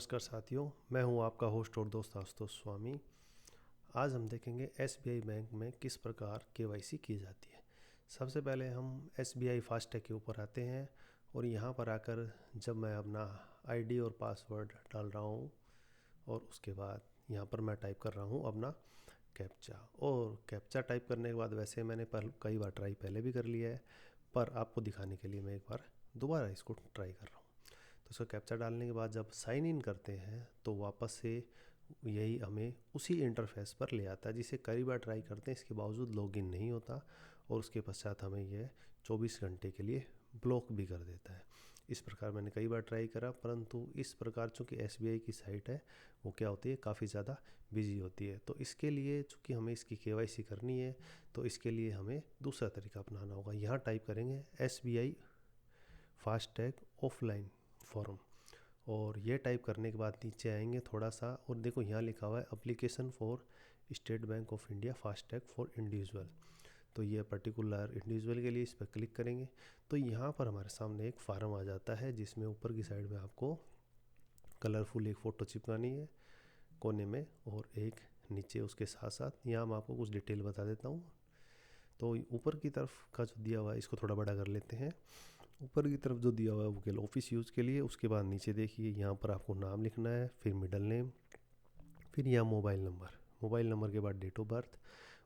नमस्कार साथियों, मैं हूं आपका होस्ट और दोस्त आशुतोष स्वामी। आज हम देखेंगे एसबीआई बैंक में किस प्रकार केवाईसी की जाती है। सबसे पहले हम एसबीआई फास्टैग के ऊपर आते हैं और यहां पर आकर जब मैं अपना आईडी और पासवर्ड डाल रहा हूं और उसके बाद यहां पर मैं टाइप कर रहा हूं अपना कैप्चा। और कैप्चा टाइप करने के बाद वैसे मैंने कई बार ट्राई पहले भी कर लिया है, पर आपको दिखाने के लिए मैं एक बार दोबारा इसको ट्राई कर रहा हूँ। तो इसका कैप्चा डालने के बाद जब साइन इन करते हैं तो वापस से यही हमें उसी इंटरफेस पर ले आता है, जिसे कई बार ट्राई करते हैं, इसके बावजूद लॉगिन नहीं होता और उसके पश्चात हमें यह 24 घंटे के लिए ब्लॉक भी कर देता है। इस प्रकार मैंने कई बार ट्राई करा, परंतु इस प्रकार चूँकि एसबीआई की साइट है वो क्या होती है, काफ़ी ज़्यादा बिजी होती है। तो इसके लिए चूँकि हमें इसकी केवाईसी करनी है तो इसके लिए हमें दूसरा तरीका अपनाना होगा। यहाँ टाइप करेंगे एसबीआई फास्टैग ऑफलाइन फॉर्म और ये टाइप करने के बाद नीचे आएंगे थोड़ा सा और देखो यहाँ लिखा हुआ है application for state bank of India FASTag for individual. तो ये पर्टिकुलर इंडिविजुअल के लिए इस पर क्लिक करेंगे तो यहाँ पर हमारे सामने एक फार्म आ जाता है, जिसमें ऊपर की साइड में आपको कलरफुल एक फ़ोटो चिपकानी है कोने में और एक नीचे उसके साथ साथ। यहाँ मैं आपको कुछ डिटेल बता देता हूँ। तो ऊपर की तरफ का जो दिया हुआ है इसको थोड़ा बड़ा कर लेते हैं। ऊपर की तरफ जो दिया हुआ है वो केवल ऑफिस यूज़ के लिए। उसके बाद नीचे देखिए यहाँ पर आपको नाम लिखना है, फिर मिडल नेम, फिर यहाँ मोबाइल नंबर के बाद डेट ऑफ बर्थ।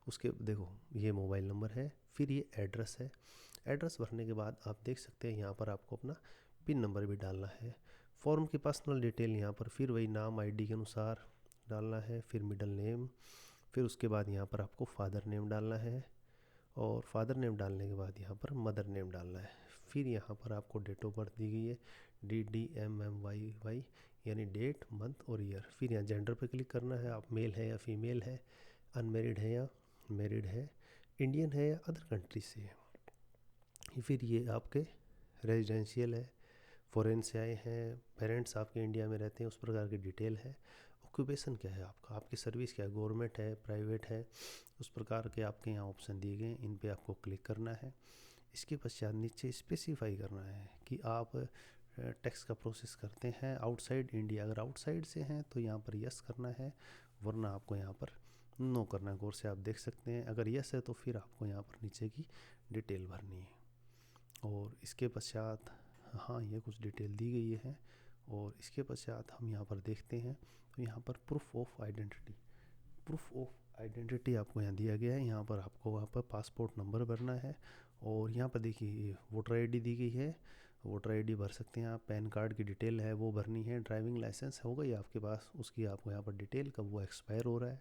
उसके देखो ये मोबाइल नंबर है, फिर ये एड्रेस है। एड्रेस भरने के बाद आप देख सकते हैं यहाँ पर आपको अपना पिन नंबर भी डालना है। फॉर्म की पर्सनल डिटेल यहाँ पर फिर वही नाम आईडी के अनुसार डालना है, फिर मिडल नेम, फिर उसके बाद यहाँ पर आपको फादर नेम डालना है और फादर नेम डालने के बाद यहाँ पर मदर नेम डालना है। फिर यहाँ पर आपको डेट ऑफ बर्थ दी गई है DDMMYY, यानी डेट मंथ और ईयर। फिर यहाँ जेंडर पर क्लिक करना है, आप मेल है या फीमेल है, अनमेरिड है या मैरिड है, इंडियन है या अदर कंट्री से है। फिर ये आपके रेजिडेंशियल है, फॉरेन से आए हैं, पेरेंट्स आपके इंडिया में रहते हैं, उस प्रकार की डिटेल है। ऑक्यूपेशन क्या है आपका, आपकी सर्विस क्या है, गवर्नमेंट है प्राइवेट है, उस प्रकार के आपके यहाँ ऑप्शन दिए गए हैं, इन पे आपको क्लिक करना है। इसके पश्चात नीचे स्पेसिफाई करना है कि आप टैक्स का प्रोसेस करते हैं आउटसाइड इंडिया। अगर आउटसाइड से हैं तो यहाँ पर यस करना है, वरना आपको यहाँ पर नो करना है। गौर से आप देख सकते हैं, अगर यस है तो फिर आपको यहाँ पर नीचे की डिटेल भरनी है। और इसके पश्चात हाँ ये कुछ डिटेल दी गई है। और इसके पश्चात हम यहाँ पर देखते हैं तो यहाँ पर प्रूफ ऑफ आइडेंटिटी आपको यहाँ दिया गया है। यहाँ पर आपको वहाँ पर पासपोर्ट नंबर भरना है और यहाँ पर देखिए वोटर आईडी दी गई है, वोटर आईडी भर सकते हैं आप। पैन कार्ड की डिटेल है वो भरनी है। ड्राइविंग लाइसेंस हो गई आपके पास, उसकी आपको यहाँ पर डिटेल कब वो एक्सपायर हो रहा है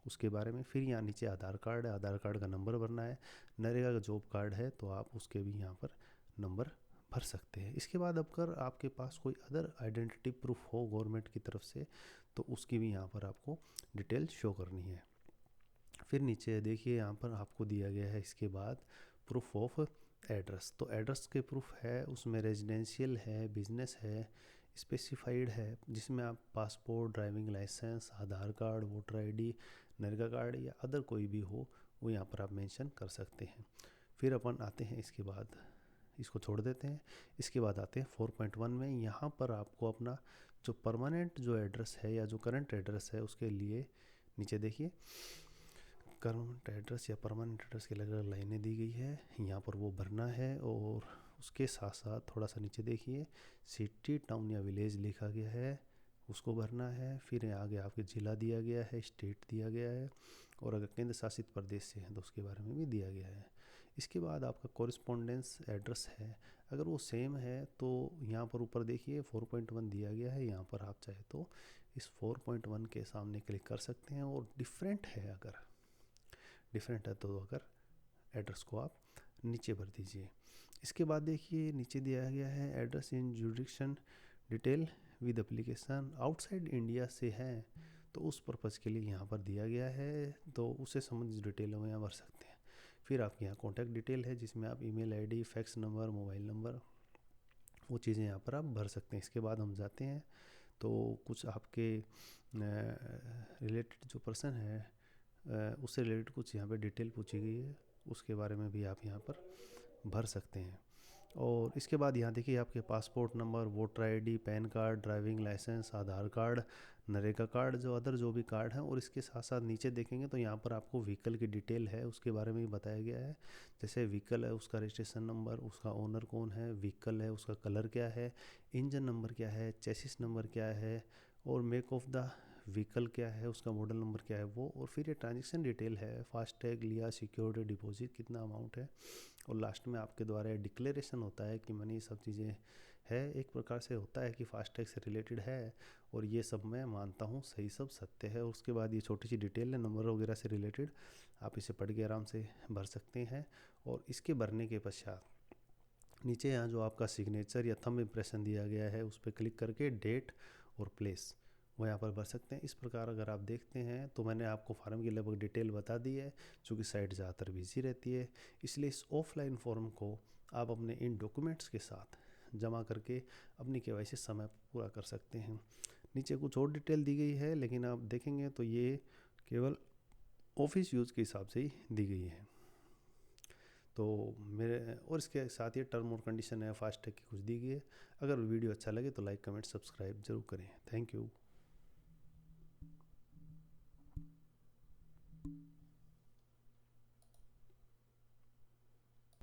उसके बारे में। फिर यहाँ नीचे आधार कार्ड है, आधार कार्ड का नंबर भरना है। नरेगा का जॉब कार्ड है तो आप उसके भी यहाँ पर नंबर भर सकते हैं। इसके बाद अगर आपके पास कोई अदर आइडेंटिटी प्रूफ हो गवर्नमेंट की तरफ से तो उसकी भी यहाँ पर आपको डिटेल शो करनी है। फिर नीचे देखिए यहाँ पर आपको दिया गया है इसके बाद प्रूफ ऑफ एड्रेस। तो एड्रेस के प्रूफ है, उसमें रेजिडेंशियल है, बिजनेस है, स्पेसिफाइड है, जिसमें आप passport, driving licence, Aadhaar card, voter ID, NREGA card या अदर कोई भी हो वो यहाँ पर आप मेंशन कर सकते हैं। फिर अपन आते हैं, इसके बाद इसको छोड़ देते हैं। इसके बाद आते हैं 4.1 में। यहाँ पर आपको अपना जो परमानेंट जो एड्रेस है या जो करंट एड्रेस है उसके लिए नीचे देखिए करंट एड्रेस या परमानेंट एड्रेस की अलग अलग लाइनें दी गई है, यहाँ पर वो भरना है। और उसके साथ साथ थोड़ा सा नीचे देखिए सिटी, टाउन या विलेज लिखा गया है, उसको भरना है। फिर आगे आपके ज़िला दिया गया है, स्टेट दिया गया है और अगर केंद्र शासित प्रदेश से हैं तो उसके बारे में भी दिया गया है। इसके बाद आपका कॉरेस्पॉन्डेंस एड्रेस है, अगर वो सेम है तो यहाँ पर ऊपर देखिए 4.1 दिया गया है, यहाँ पर आप चाहे तो इस 4.1 के सामने क्लिक कर सकते हैं। और डिफरेंट है, अगर डिफरेंट है तो अगर एड्रेस को आप नीचे भर दीजिए। इसके बाद देखिए नीचे दिया गया है address in jurisdiction detail with application. Outside India से है तो उस पर्पज़ के लिए यहाँ पर दिया गया है, तो उससे संबंधित डिटेल हम यहाँ भर सकते हैं। फिर आपके यहाँ कॉन्टैक्ट डिटेल है जिसमें आप email ID, fax number, mobile number, वो चीज़ें यहाँ पर आप भर सकते हैं। इसके बाद हम जाते हैं तो कुछ आपके रिलेटेड जो पर्सन है उससे रिलेटेड कुछ यहाँ पे डिटेल पूछी गई है, उसके बारे में भी आप यहाँ पर भर सकते हैं। और इसके बाद यहाँ देखिए आपके passport number, voter ID, PAN card, driving licence, Aadhaar card, NREGA card, जो भी कार्ड हैं। और इसके साथ साथ नीचे देखेंगे तो यहाँ पर आपको व्हीकल की डिटेल है उसके बारे में भी बताया गया है। जैसे व्हीकल है उसका रजिस्ट्रेशन नंबर, उसका ओनर कौन है, व्हीकल है उसका कलर क्या है, इंजन नंबर क्या है, चेसिस नंबर क्या है, और मेक ऑफ द व्हीकल क्या है, उसका मॉडल नंबर क्या है वो। और फिर ये ट्रांजेक्शन डिटेल है, फास्टैग लिया, सिक्योरिटी डिपॉजिट कितना अमाउंट है। और लास्ट में आपके द्वारा डिक्लेरेशन होता है कि मैंने ये सब चीज़ें है, एक प्रकार से होता है कि फास्टैग से रिलेटेड है और ये सब मैं मानता हूँ सही सब सत्य है। और उसके बाद ये छोटी सी डिटेल है नंबर वगैरह से रिलेटेड, आप इसे पढ़ के आराम से भर सकते हैं। और इसके भरने के पश्चात नीचे यहाँ जो आपका सिग्नेचर या थंब इम्प्रेशन दिया गया है उस पर क्लिक करके डेट और प्लेस वो यहाँ पर भर सकते हैं। इस प्रकार अगर आप देखते हैं तो मैंने आपको फार्म की लगभग डिटेल बता दी है, चूँकि साइट ज़्यादातर बिजी रहती है, इसलिए इस ऑफलाइन फॉर्म को आप अपने इन डॉक्यूमेंट्स के साथ जमा करके अपनी केवाईसी समय पर पूरा कर सकते हैं। नीचे कुछ और डिटेल दी गई है, लेकिन आप देखेंगे तो ये केवल ऑफिस यूज़ के हिसाब से ही दी गई है। तो मेरे और इसके साथ ही टर्म और कंडीशन है फास्टैग की कुछ दी गई है। अगर वीडियो अच्छा लगे तो लाइक, कमेंट, सब्सक्राइब जरूर करें। Thank you.